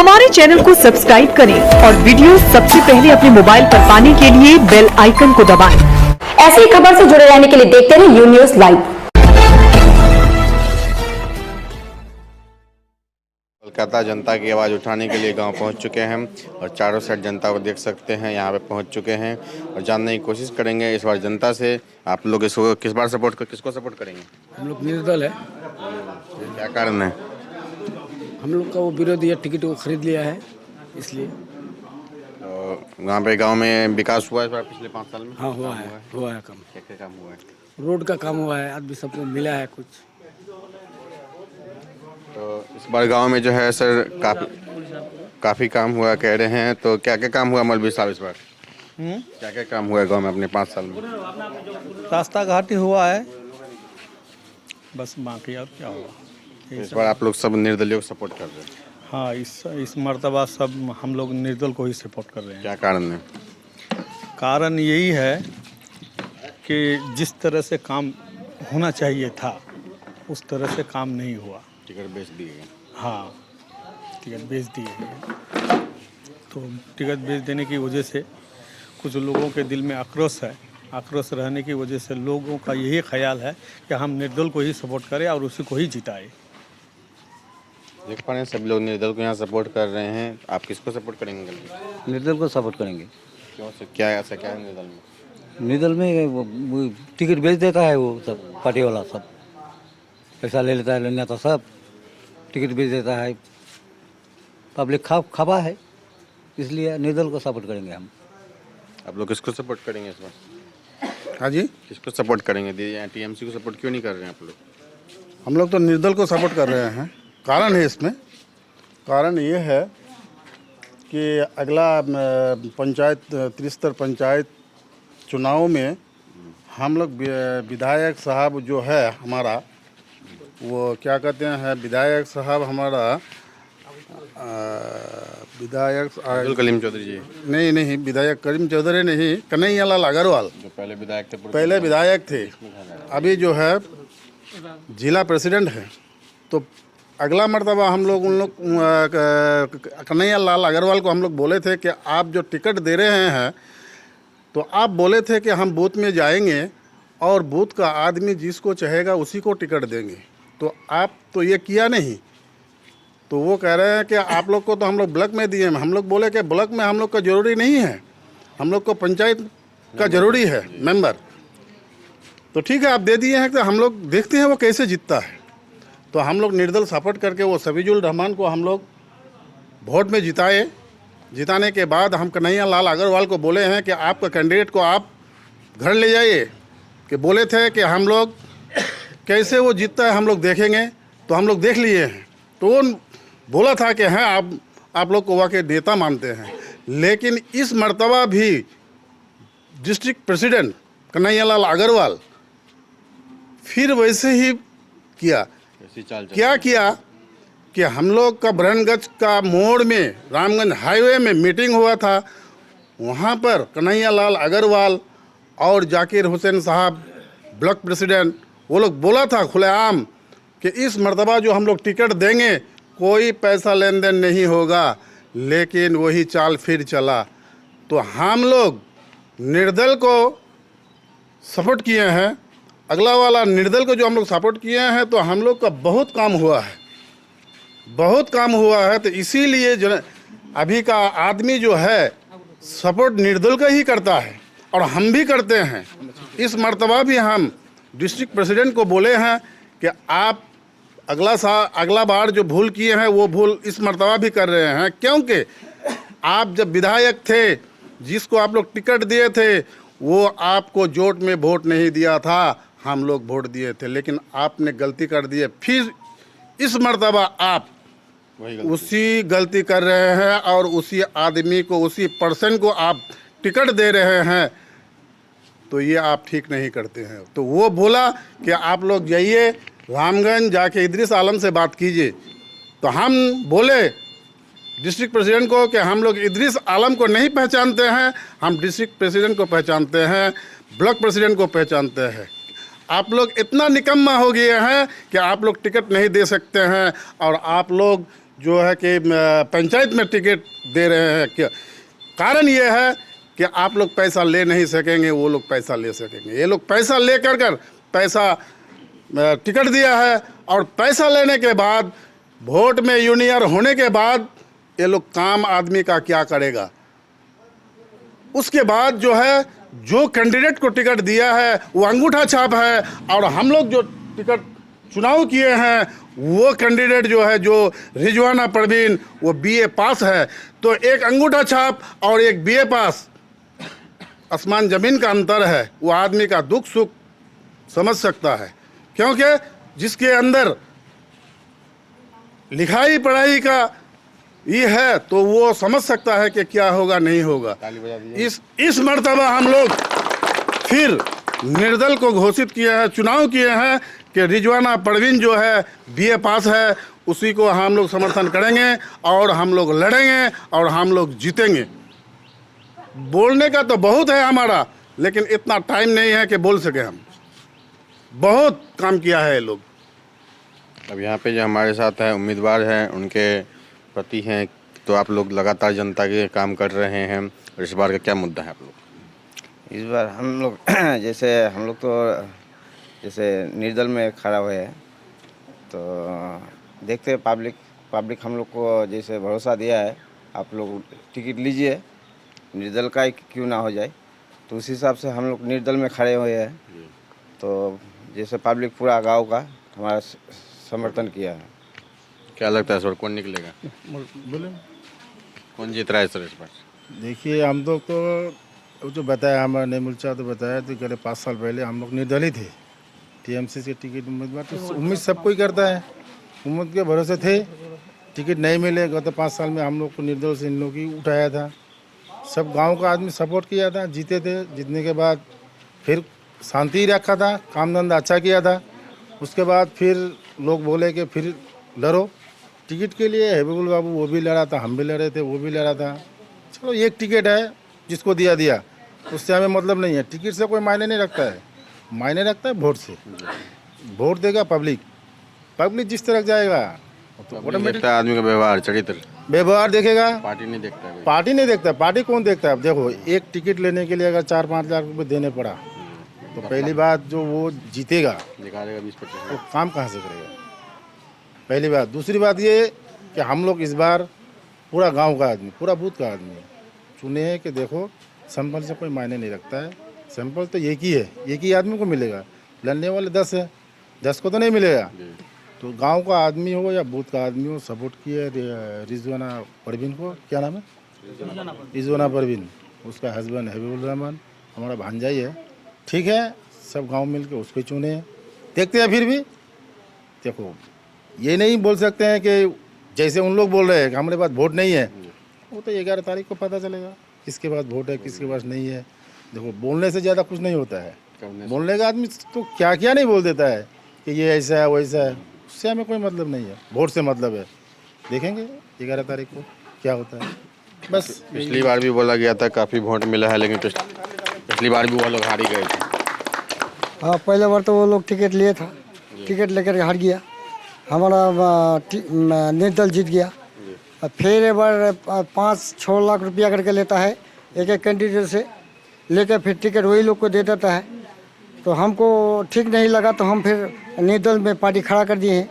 हमारे चैनल को सब्सक्राइब करें और वीडियो सबसे पहले अपने मोबाइल पर पाने के लिए बेल आइकन को दबाएं। ऐसी खबर से जुड़े रहने के लिए देखते रहिए यू न्यूज़ लाइव। कोलकाता जनता की आवाज़ उठाने के लिए गांव पहुंच चुके हैं और चारों साइड जनता को देख सकते हैं, यहां पे पहुंच चुके हैं और जानने की कोशिश करेंगे इस बार जनता से आप लोग इसको किसको सपोर्ट करेंगे। हम लोग निर्दल है। क्या कारण है? हम लोग का वो विरोधी है, टिकट वो खरीद लिया है इसलिए। तो वहाँ पे गांव में विकास हुआ है इस बार पिछले 5 साल में? हाँ हुआ है काम। क्या काम हुआ है? रोड का काम हुआ है, आदमी सबको मिला है कुछ। तो इस बार गांव में जो है सर काफ़ी काम हुआ कह रहे हैं, तो क्या क्या काम हुआ मौलवी साहब इस बार? क्या क्या काम हुआ है गांव में अपने 5 साल में? रास्ता घाटी हुआ है बस, बाकी और क्या होगा। इस बार आप लोग सब निर्दलीय को सपोर्ट कर रहे हैं? हाँ, इस मर्तबा सब हम लोग निर्दल को ही सपोर्ट कर रहे हैं। क्या कारण है? कारण यही है कि जिस तरह से काम होना चाहिए था उस तरह से काम नहीं हुआ। टिकट बेच दिए गए? हाँ, टिकट बेच दिए गए। तो टिकट बेच देने की वजह से कुछ लोगों के दिल में आक्रोश है। आक्रोश रहने की वजह से लोगों का यही ख्याल है कि हम निर्दल को ही सपोर्ट करें और उसी को ही जिताएं। देख पा रहे हैं सब लोग निर्दल को यहाँ सपोर्ट कर रहे हैं, आप किसको सपोर्ट करेंगे? निर्दल को सपोर्ट करेंगे। क्यों से? क्या ऐसा क्या है निर्दल में? निर्दल में वो टिकट बेच देता है, वो सब पार्टी वाला सब पैसा ले लेता है, लेना तो सब टिकट बेच देता है, पब्लिक खपा है, इसलिए निर्दल को सपोर्ट करेंगे हम। आप लोग किसको सपोर्ट करेंगे इस बार? हाँ जी, किसको सपोर्ट करेंगे? टीएमसी को सपोर्ट क्यों नहीं कर रहे हैं आप लोग? हम लोग तो निर्दल को सपोर्ट कर रहे हैं। कारण है इसमें, कारण ये है कि अगला पंचायत त्रिस्तर पंचायत चुनाव में हम लोग विधायक साहब जो है हमारा, वो क्या कहते हैं, विधायक साहब हमारा विधायक अब्दुल कलीम चौधरी जी? नहीं, विधायक करीम चौधरी नहीं, कन्हैया लाल अग्रवाल जो पहले विधायक थे। पहले विधायक थे, अभी जो है जिला प्रेसिडेंट है। तो अगला मर्तबा हम लोग उन लोग कन्हैया लाल अग्रवाल को हम लोग बोले थे कि आप जो टिकट दे रहे हैं, तो आप बोले थे कि हम बूथ में जाएंगे और बूथ का आदमी जिसको चाहेगा उसी को टिकट देंगे। तो आप तो ये किया नहीं। तो वो कह रहे हैं कि आप लोग को तो हम लोग ब्लॉक में दिए हैं। हम लोग बोले कि ब्लॉक में हम लोग का ज़रूरी नहीं है, हम लोग को पंचायत का ज़रूरी है मेंबर। तो ठीक है, आप दे दिए हैं, तो हम लोग देखते हैं वो कैसे जीतता है। तो हम लोग निर्दल सपोर्ट करके वो सफीजुल रहमान को हम लोग वोट में जिताए। जिताने के बाद हम कन्हैया लाल अग्रवाल को बोले हैं कि आपका कैंडिडेट को आप घर ले जाइए, कि बोले थे कि हम लोग कैसे वो जीतता है हम लोग देखेंगे। तो हम लोग देख लिए हैं। तो वो बोला था कि हैं आप लोग को वाकई नेता मानते हैं। लेकिन इस मर्तबा भी डिस्ट्रिक्ट प्रेसिडेंट कन्हैया लाल अग्रवाल फिर वैसे ही किया। क्या किया कि हम लोग का ब्रहणगंज का मोड़ में रामगंज हाईवे में मीटिंग हुआ था, वहाँ पर कन्हैया लाल अग्रवाल और जाकिर हुसैन साहब ब्लॉक प्रेसिडेंट, वो लोग बोला था खुलेआम कि इस मर्तबा जो हम लोग टिकट देंगे कोई पैसा लेन देन नहीं होगा। लेकिन वही चाल फिर चला। तो हम लोग निर्दल को सपोर्ट किए हैं। अगला वाला निर्दल को जो हम लोग सपोर्ट किए हैं, तो हम लोग का बहुत काम हुआ है। तो इसीलिए अभी का आदमी जो है सपोर्ट निर्दल का ही करता है और हम भी करते हैं। इस मर्तबा भी हम डिस्ट्रिक्ट प्रेसिडेंट को बोले हैं कि आप अगला बार जो भूल किए हैं वो भूल इस मर्तबा भी कर रहे हैं। क्योंकि आप जब विधायक थे, जिसको आप लोग टिकट दिए थे, वो आपको जोट में वोट नहीं दिया था, हम लोग वोट दिए थे। लेकिन आपने गलती कर दी है। फिर इस मर्तबा आप उसी गलती कर रहे हैं और उसी आदमी को, उसी पर्सन को आप टिकट दे रहे हैं। तो ये आप ठीक नहीं करते हैं। तो वो बोला कि आप लोग जाइए रामगंज, जाके इदरीस आलम से बात कीजिए। तो हम बोले डिस्ट्रिक्ट प्रेसिडेंट को कि हम लोग इदरीस आलम को नहीं पहचानते हैं, हम डिस्ट्रिक्ट प्रेसिडेंट को पहचानते हैं, ब्लॉक प्रेसिडेंट को पहचानते हैं। आप लोग इतना निकम्मा हो गए हैं कि आप लोग टिकट नहीं दे सकते हैं और आप लोग जो है कि पंचायत में टिकट दे रहे हैं। क्या कारण ये है कि आप लोग पैसा ले नहीं सकेंगे, वो लोग पैसा ले सकेंगे। ये लोग पैसा ले कर पैसा टिकट दिया है, और पैसा लेने के बाद वोट में यूनियर होने के बाद ये लोग काम आदमी का क्या करेगा। उसके बाद जो है, जो कैंडिडेट को टिकट दिया है वो अंगूठा छाप है, और हम लोग जो टिकट चुनाव किए हैं वो कैंडिडेट जो है, जो रिजवाना परवीन, वो बीए पास है। तो एक अंगूठा छाप और एक बीए पास, आसमान ज़मीन का अंतर है। वो आदमी का दुख सुख समझ सकता है, क्योंकि जिसके अंदर लिखाई पढ़ाई का ये है तो वो समझ सकता है कि क्या होगा नहीं होगा। इस मर्तबा हम लोग फिर निर्दल को घोषित किए हैं, चुनाव किए हैं कि रिजवाना परवीन जो है बीए पास है, उसी को हम लोग समर्थन करेंगे और हम लोग लड़ेंगे और हम लोग जीतेंगे। बोलने का तो बहुत है हमारा, लेकिन इतना टाइम नहीं है कि बोल सके। हम बहुत काम किया है ये लोग। अब यहाँ पे जो हमारे साथ हैं उम्मीदवार हैं, उनके प्रति हैं, तो आप लोग लगातार जनता के काम कर रहे हैं, और इस बार का क्या मुद्दा है आप लोग? इस बार हम लोग जैसे हम लोग तो जैसे निर्दल में खड़ा हुए हैं, तो देखते हैं पब्लिक हम लोग को जैसे भरोसा दिया है, आप लोग टिकट लीजिए, निर्दल का ही क्यों ना हो जाए, तो उस हिसाब से हम लोग निर्दल में खड़े हुए हैं। तो जैसे पब्लिक पूरा गांव का हमारा समर्थन किया है। क्या लगता है सर, कौन निकलेगा, बोले कौन जीत रहा है सर इस बार? देखिए, हम लोग तो जो बताया, हमारा नेमुल चाह तो बताया, तो कल 5 साल पहले हम लोग निर्दलित थे, टीएमसी से टिकट उम्मीदवार। तो उम्मीद सब कोई करता है, उम्मीद के भरोसे थे, टिकट नहीं मिले। गत 5 साल में हम लोग को निर्दल से इन लोग ही उठाया था, सब गांव का आदमी सपोर्ट किया था, जीते थे। जीतने के बाद फिर शांति रखा था, काम धंधा अच्छा किया था। उसके बाद फिर लोग बोले कि फिर लड़ो टिकट के लिए। हबीबुल बाबू वो भी लड़ा था, हम भी लड़े थे, वो भी लड़ा था। चलो एक टिकट है, जिसको दिया उससे हमें मतलब नहीं है। टिकट से कोई मायने नहीं रखता है, मायने रखता है वोट से। वोट देगा पब्लिक जिस तरह जाएगा तो ऑटोमेटिक आदमी का व्यवहार, चरित्र, व्यवहार देखेगा। पार्टी नहीं देखता है। पार्टी नहीं देखता, पार्टी कौन देखता है? अब देखो, एक टिकट लेने के लिए अगर 4-5 लाख रुपए देने पड़ा, तो पहली बात जो वो जीतेगा निकालेगा 20-25, वो काम कहाँ से करेगा, पहली बात। दूसरी बात ये कि हम लोग इस बार पूरा गांव का आदमी, पूरा बूथ का आदमी चुने हैं कि देखो, सैंपल से कोई मायने नहीं रखता है। सैंपल तो एक ही है, एक ही आदमी को मिलेगा। लड़ने वाले 10 है, 10 को तो नहीं मिलेगा। तो गांव का आदमी हो या बूथ का आदमी हो, सपोर्ट किया रिजवाना परवीन को। क्या नाम है? रिजवाना परवीन। उसका हस्बैंड हबीबुल रहमान, हमारा भांजाई है। ठीक है, सब गांव मिल के उसको चुने हैं। देखते हैं फिर भी। देखो, ये नहीं बोल सकते हैं कि जैसे उन लोग बोल रहे हैं कि हमारे पास वोट नहीं है, वो तो 11 तारीख को पता चलेगा किसके पास वोट है, किसके पास नहीं है। देखो, बोलने से ज़्यादा कुछ नहीं होता है। बोलने का आदमी तो क्या क्या नहीं बोल देता है कि ये ऐसा है वैसा है, उससे हमें कोई मतलब नहीं है। वोट से मतलब है। देखेंगे 11 तारीख को क्या होता है। बस पिछली बार भी बोला गया था काफ़ी वोट मिला है, लेकिन पिछली बार भी वो लोग हार ही गए थे। हाँ, पहले बार तो वो लोग टिकट लिए था, टिकट लेकर हार गया, हमारा निर्दल जीत गया। फिर एक बार 5-6 लाख रुपया करके लेता है एक कैंडिडेट से, लेकर फिर टिकट वही लोग को दे देता है। तो हमको ठीक नहीं लगा, तो हम फिर निर्दल में पार्टी खड़ा कर दिए हैं।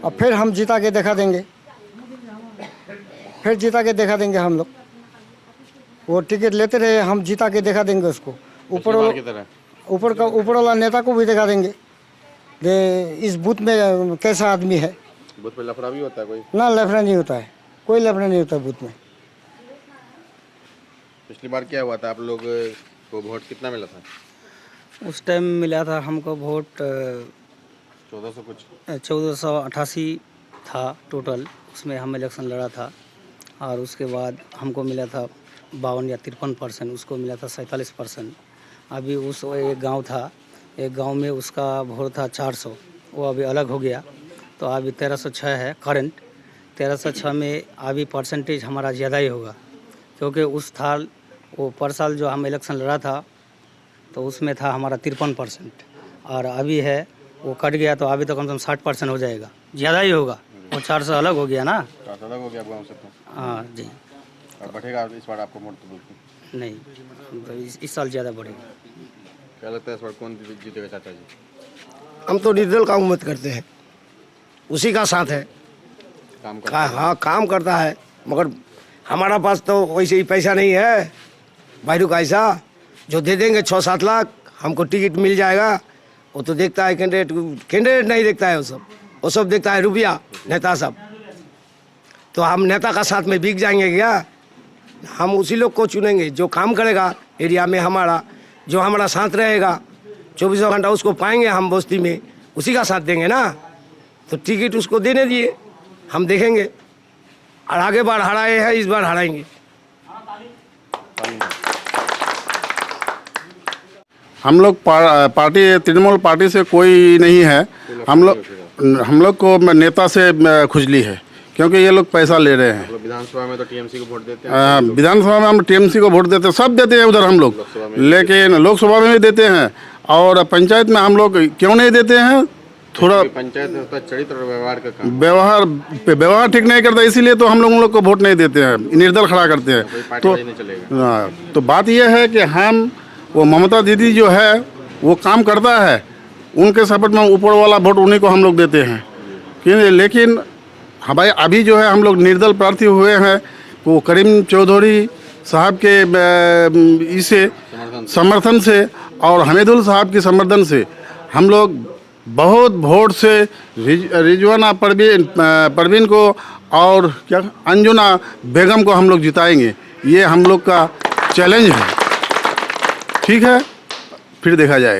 और फिर हम जिता के दिखा देंगे, फिर जिता के दिखा देंगे हम लोग। वो टिकट लेते रहे, हम जिता के दिखा देंगे उसको। ऊपर वाला नेता को भी दिखा देंगे इस बूथ में कैसा आदमी है। बूथ पे लफड़ा भी होता है कोई? ना, लफड़ा नहीं होता है, कोई लफड़ा नहीं होता है बूथ में। पिछली बार क्या हुआ था, आप लोग को वोट कितना मिला था? उस टाइम मिला था हमको वोट 1400 कुछ, 1488 था टोटल। उसमें हम इलेक्शन लड़ा था, और उसके बाद हमको मिला था 52 या 53%, उसको मिला था 47%। अभी उस एक गांव था, एक गांव में उसका वोट था 400, वो अभी अलग हो गया, तो अभी 1306 है करंट। 1306 में अभी परसेंटेज हमारा ज़्यादा ही होगा, क्योंकि उस साल वो पर साल जो हम इलेक्शन लड़ा था तो उसमें था हमारा 53%, और अभी है वो कट गया, तो अभी तो कम से कम 60% हो जाएगा, ज़्यादा ही होगा। वो 400 अलग हो गया ना, अलग हो गया गाँव से तो। हाँ जी। और बढ़ेगा इस बार आपको वोट तो बिल्कुल नहीं, तो इस साल ज़्यादा बढ़ेगा। क्या लगता है इस बार कौन जीतेगा चाचा जी? हम तो निर्दल का उम्मीद करते हैं, उसी का साथ है। काम करता है? हाँ काम करता है, मगर हमारा पास तो वैसे ही पैसा नहीं है बाहरों का ऐसा जो दे देंगे 6-7 लाख हमको टिकट मिल जाएगा। वो तो देखता है कैंडिडेट नहीं देखता है, वो सब देखता है रुपया नेता सब। तो हम नेता का साथ में बिक जाएंगे क्या? हम उसी लोग को चुनेंगे जो काम करेगा एरिया में, हमारा जो हमारा साथ रहेगा 24 घंटा उसको पाएंगे हम बस्ती में, उसी का साथ देंगे ना। तो टिकट उसको देने दिए, हम देखेंगे। और आगे बार हराए हैं, इस बार हराएंगे। हम लोग पार्टी तृणमूल पार्टी से कोई नहीं है। हम लोग को नेता से खुजली है, क्योंकि ये लोग पैसा ले रहे हैं। विधानसभा में तो टीएमसी को वोट देते हैं। विधानसभा में हम टीएमसी को वोट देते हैं, सब देते हैं उधर हम लोग, लेकिन लोकसभा में भी देते हैं। और पंचायत में हम लोग क्यों नहीं देते हैं? थोड़ा पंचायत में तो चरित्र और व्यवहार का काम, व्यवहार ठीक नहीं करता, इसीलिए तो हम लोग को वोट नहीं देते हैं, निर्दल खड़ा करते हैं। तो बात यह है कि हम वो ममता दीदी जो है वो काम करता है, उनके सपोर्ट में ऊपर वाला वोट उन्हीं को हम लोग देते हैं। लेकिन हमारे अभी जो है हम लोग निर्दल प्रार्थी हुए हैं, वो करीम चौधरी साहब के इसे समर्थन से और हमीदुल साहब के समर्थन से हम लोग बहुत वोट से रिजवाना परवीन को और क्या अंजुना बेगम को हम लोग जिताएंगे। ये हम लोग का चैलेंज है। ठीक है, फिर देखा जाएगा।